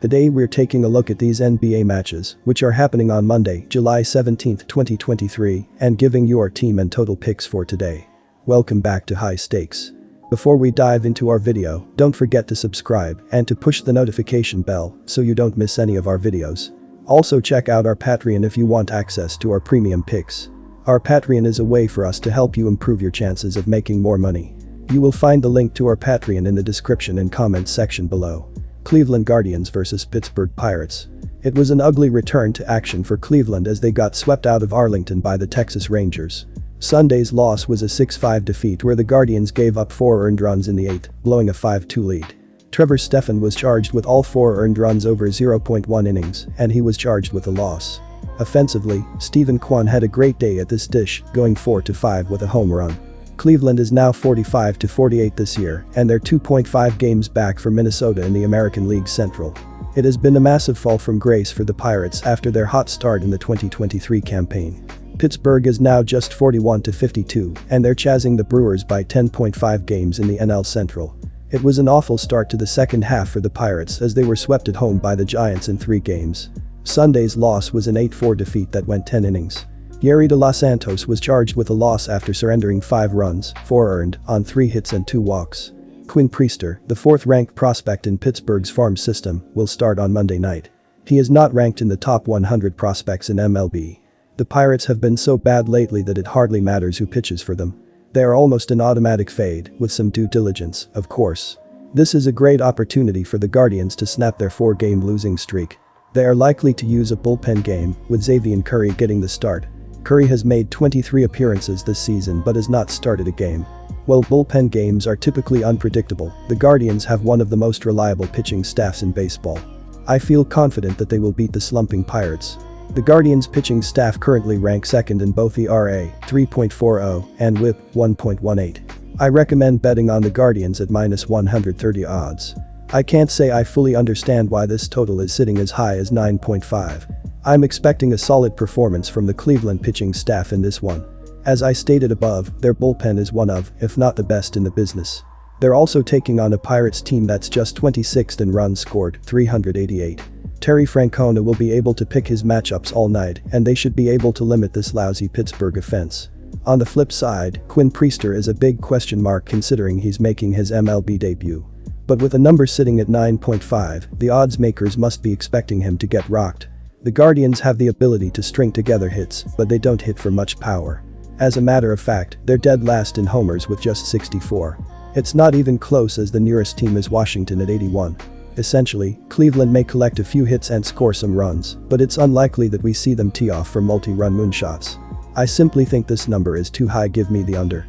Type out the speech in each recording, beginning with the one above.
Today we're taking a look at these NBA matches, which are happening on Monday, July 17, 2023, and giving your team and total picks for today. Welcome back to High Stakes. Before we dive into our video, don't forget to subscribe and to push the notification bell so you don't miss any of our videos. Also check out our Patreon if you want access to our premium picks. Our Patreon is a way for us to help you improve your chances of making more money. You will find the link to our Patreon in the description and comments section below. Cleveland Guardians vs Pittsburgh Pirates. It was an ugly return to action for Cleveland as they got swept out of Arlington by the Texas Rangers. Sunday's loss was a 6-5 defeat where the Guardians gave up 4 earned runs in the 8th, blowing a 5-2 lead. Trevor Stephan was charged with all 4 earned runs over 0.1 innings, and he was charged with a loss. Offensively, Steven Kwan had a great day at this dish, going 4-5 with a home run. Cleveland is now 45-48 this year, and they're 2.5 games back for Minnesota in the American League Central. It has been a massive fall from grace for the Pirates after their hot start in the 2023 campaign. Pittsburgh is now just 41-52, and they're chasing the Brewers by 10.5 games in the NL Central. It was an awful start to the second half for the Pirates as they were swept at home by the Giants in 3 games. Sunday's loss was an 8-4 defeat that went 10 innings. Yerry De Los Santos was charged with a loss after surrendering 5 runs, 4 earned, on 3 hits and 2 walks. Quinn Priester, the 4th-ranked prospect in Pittsburgh's farm system, will start on Monday night. He is not ranked in the top 100 prospects in MLB. The Pirates have been so bad lately that it hardly matters who pitches for them. They are almost an automatic fade, with some due diligence, of course. This is a great opportunity for the Guardians to snap their 4-game losing streak. They are likely to use a bullpen game, with Xavier Curry getting the start. Curry has made 23 appearances this season but has not started a game. While bullpen games are typically unpredictable, the Guardians have one of the most reliable pitching staffs in baseball. I feel confident that they will beat the slumping Pirates. The Guardians' pitching staff currently ranks second in both ERA, 3.40, and WHIP, 1.18. I recommend betting on the Guardians at -130 odds. I can't say I fully understand why this total is sitting as high as 9.5. I'm expecting a solid performance from the Cleveland pitching staff in this one. As I stated above, their bullpen is one of, if not the best in the business. They're also taking on a Pirates team that's just 26th in runs scored, 388. Terry Francona will be able to pick his matchups all night, and they should be able to limit this lousy Pittsburgh offense. On the flip side, Quinn Priester is a big question mark considering he's making his MLB debut. But with a number sitting at 9.5, the odds makers must be expecting him to get rocked. The Guardians have the ability to string together hits, but they don't hit for much power. As a matter of fact, they're dead last in homers with just 64. It's not even close as the nearest team is Washington at 81. Essentially, Cleveland may collect a few hits and score some runs, but it's unlikely that we see them tee off for multi-run moonshots. I simply think this number is too high. Give me the under.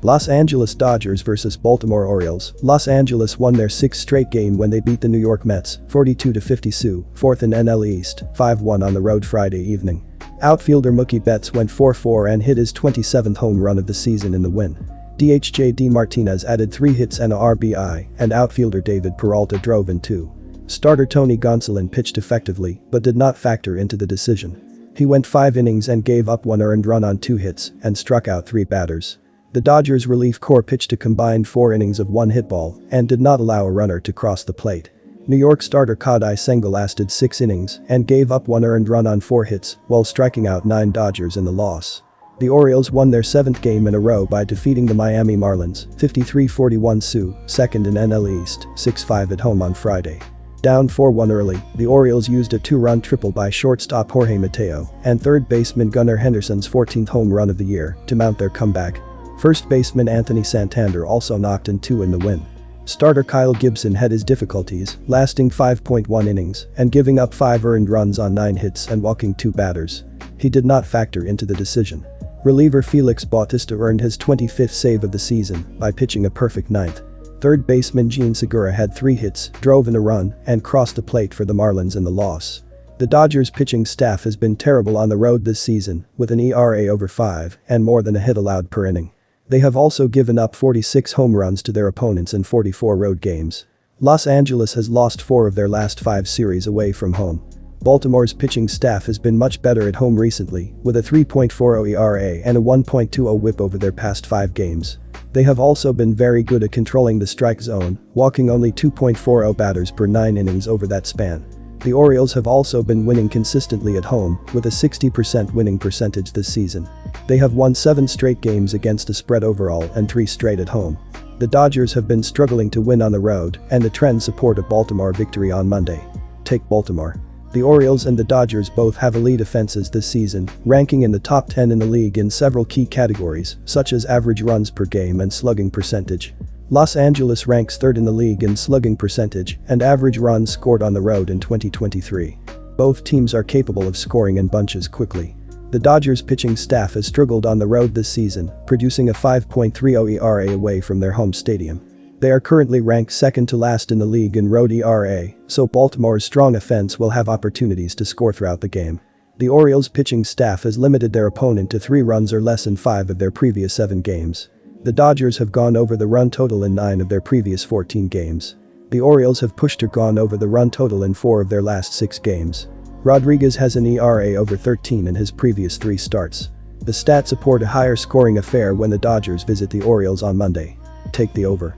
Los Angeles Dodgers vs Baltimore Orioles. Los Angeles won their 6th straight game when they beat the New York Mets, 42-52, 4th in NL East, 5-1 on the road Friday evening. Outfielder Mookie Betts went 4-4 and hit his 27th home run of the season in the win. DH J.D. Martinez added 3 hits and a RBI, and outfielder David Peralta drove in 2. Starter Tony Gonsolin pitched effectively, but did not factor into the decision. He went 5 innings and gave up 1 earned run on 2 hits, and struck out 3 batters. The Dodgers' relief corps pitched a combined 4 innings of 1 hit ball and did not allow a runner to cross the plate. New York starter Kodai Senga lasted 6 innings and gave up 1 earned run on 4 hits while striking out 9 Dodgers in the loss. The Orioles won their 7th game in a row by defeating the Miami Marlins, 53-41 Sioux, 2nd in NL East, 6-5 at home on Friday. Down 4-1 early, the Orioles used a 2-run triple by shortstop Jorge Mateo and third baseman Gunnar Henderson's 14th home run of the year to mount their comeback. First baseman Anthony Santander also knocked in 2 in the win. Starter Kyle Gibson had his difficulties, lasting 5.1 innings and giving up 5 earned runs on 9 hits and walking 2 batters. He did not factor into the decision. Reliever Felix Bautista earned his 25th save of the season by pitching a perfect 9th. Third baseman Gene Segura had 3 hits, drove in a run, and crossed the plate for the Marlins in the loss. The Dodgers' pitching staff has been terrible on the road this season, with an ERA over 5 and more than a hit allowed per inning. They have also given up 46 home runs to their opponents in 44 road games. Los Angeles has lost 4 of their last 5 series away from home. Baltimore's pitching staff has been much better at home recently, with a 3.40 ERA and a 1.20 whip over their past 5 games. They have also been very good at controlling the strike zone, walking only 2.40 batters per 9 innings over that span. The Orioles have also been winning consistently at home, with a 60% winning percentage this season. They have won 7 straight games against a spread overall and 3 straight at home. The Dodgers have been struggling to win on the road, and the trends support a Baltimore victory on Monday. Take Baltimore. The Orioles and the Dodgers both have elite offenses this season, ranking in the top 10 in the league in several key categories, such as average runs per game and slugging percentage. Los Angeles ranks 3rd in the league in slugging percentage and average runs scored on the road in 2023. Both teams are capable of scoring in bunches quickly. The Dodgers pitching staff has struggled on the road this season, producing a 5.30 ERA away from their home stadium. They are currently ranked 2nd to last in the league in road ERA, so Baltimore's strong offense will have opportunities to score throughout the game. The Orioles pitching staff has limited their opponent to 3 runs or less in 5 of their previous 7 games. The Dodgers have gone over the run total in 9 of their previous 14 games. The Orioles have pushed or gone over the run total in 4 of their last 6 games. Rodriguez has an ERA over 13 in his previous 3 starts. The stats support a higher scoring affair when the Dodgers visit the Orioles on Monday. Take the over.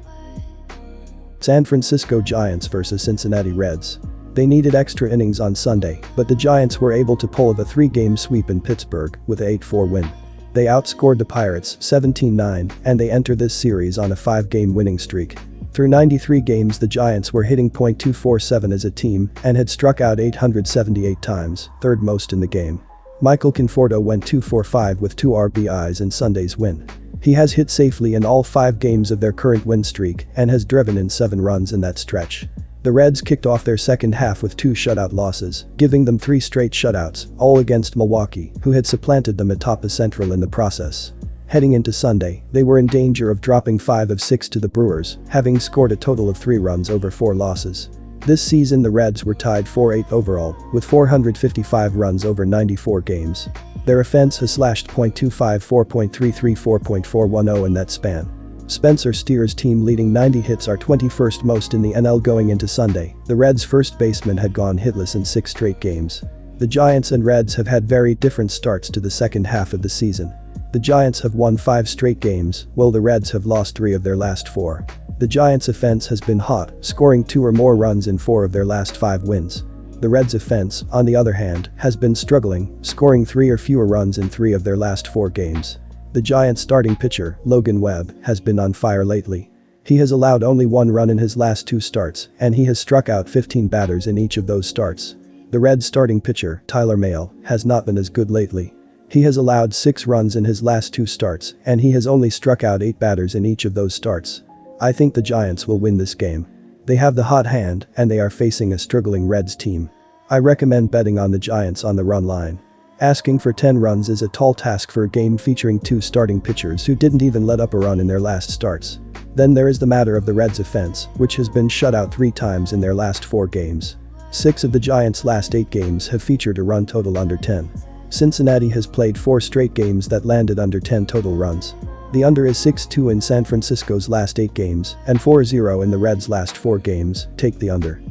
San Francisco Giants vs Cincinnati Reds. They needed extra innings on Sunday, but the Giants were able to pull off a 3-game sweep in Pittsburgh with an 8-4 win. They outscored the Pirates 17-9, and they enter this series on a 5-game winning streak. Through 93 games, the Giants were hitting .247 as a team and had struck out 878 times, 3rd most in the game. Michael Conforto went 2 for 5 with 2 RBIs in Sunday's win. He has hit safely in all 5 games of their current win streak and has driven in 7 runs in that stretch. The Reds kicked off their second half with 2 shutout losses, giving them 3 straight shutouts, all against Milwaukee, who had supplanted them atop the Central in the process. Heading into Sunday, they were in danger of dropping 5 of 6 to the Brewers, having scored a total of 3 runs over 4 losses. This season the Reds were tied 4-8 overall, with 455 runs over 94 games. Their offense has slashed .254, .334, .410 in that span. Spencer Steer's team leading 90 hits are 21st most in the NL going into Sunday. The Reds' first baseman had gone hitless in 6 straight games. The Giants and Reds have had very different starts to the second half of the season. The Giants have won 5 straight games, while the Reds have lost 3 of their last 4. The Giants' offense has been hot, scoring 2 or more runs in 4 of their last 5 wins. The Reds' offense, on the other hand, has been struggling, scoring 3 or fewer runs in 3 of their last 4 games. The Giants' starting pitcher, Logan Webb, has been on fire lately. He has allowed only 1 run in his last 2 starts, and he has struck out 15 batters in each of those starts. The Reds' starting pitcher, Tyler Mahle, has not been as good lately. He has allowed 6 runs in his last 2 starts, and he has only struck out 8 batters in each of those starts. I think the Giants will win this game. They have the hot hand, and they are facing a struggling Reds team. I recommend betting on the Giants on the run line. Asking for 10 runs is a tall task for a game featuring 2 starting pitchers who didn't even let up a run in their last starts. Then there is the matter of the Reds' offense, which has been shut out 3 times in their last 4 games. 6 of the Giants' last 8 games have featured a run total under 10. Cincinnati has played 4 straight games that landed under 10 total runs. The under is 6-2 in San Francisco's last 8 games and 4-0 in the Reds' last 4 games. Take the under.